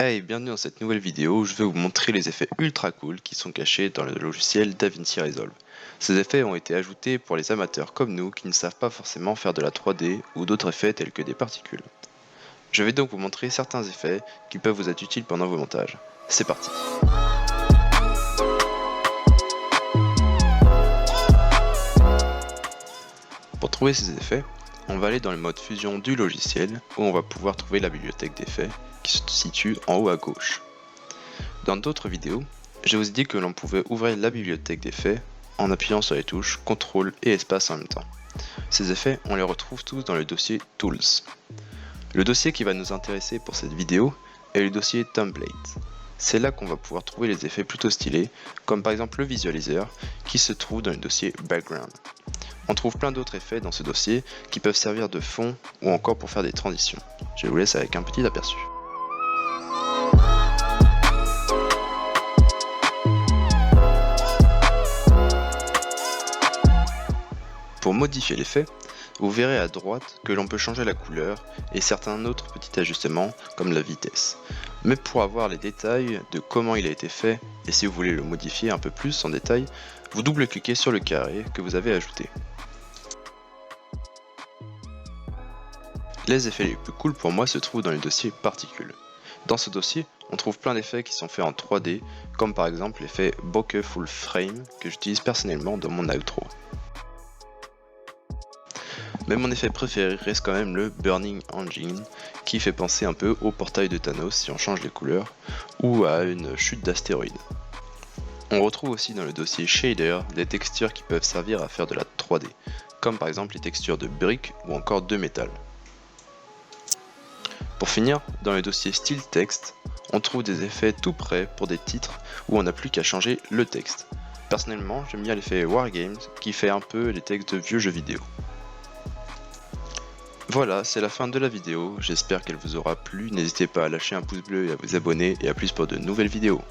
Hey, bienvenue dans cette nouvelle vidéo où je vais vous montrer les effets ultra cool qui sont cachés dans le logiciel DaVinci Resolve. Ces effets ont été ajoutés pour les amateurs comme nous qui ne savent pas forcément faire de la 3D ou d'autres effets tels que des particules. Je vais donc vous montrer certains effets qui peuvent vous être utiles pendant vos montages. C'est parti. Pour trouver ces effets, on va aller dans le mode fusion du logiciel où on va pouvoir trouver la bibliothèque d'effets qui se situe en haut à gauche. Dans d'autres vidéos, je vous ai dit que l'on pouvait ouvrir la bibliothèque d'effets en appuyant sur les touches CTRL et espace en même temps. Ces effets, on les retrouve tous dans le dossier Tools. Le dossier qui va nous intéresser pour cette vidéo est le dossier Template. C'est là qu'on va pouvoir trouver les effets plutôt stylés, comme par exemple le visualiseur qui se trouve dans le dossier Background. On trouve plein d'autres effets dans ce dossier qui peuvent servir de fond ou encore pour faire des transitions. Je vous laisse avec un petit aperçu. Pour modifier l'effet, vous verrez à droite que l'on peut changer la couleur et certains autres petits ajustements comme la vitesse. Mais pour avoir les détails de comment il a été fait et si vous voulez le modifier un peu plus en détail, vous double-cliquez sur le carré que vous avez ajouté. Les effets les plus cool pour moi se trouvent dans le dossier particules. Dans ce dossier, on trouve plein d'effets qui sont faits en 3D, comme par exemple l'effet Bokeh Full Frame que j'utilise personnellement dans mon outro. Mais mon effet préféré reste quand même le Burning Engine, qui fait penser un peu au portail de Thanos si on change les couleurs, ou à une chute d'astéroïdes. On retrouve aussi dans le dossier Shader des textures qui peuvent servir à faire de la 3D, comme par exemple les textures de briques ou encore de métal. Pour finir, dans le dossier Style Text, on trouve des effets tout prêts pour des titres où on n'a plus qu'à changer le texte. Personnellement, j'aime bien l'effet Wargames qui fait un peu les textes de vieux jeux vidéo. Voilà, c'est la fin de la vidéo, j'espère qu'elle vous aura plu, n'hésitez pas à lâcher un pouce bleu et à vous abonner et à plus pour de nouvelles vidéos.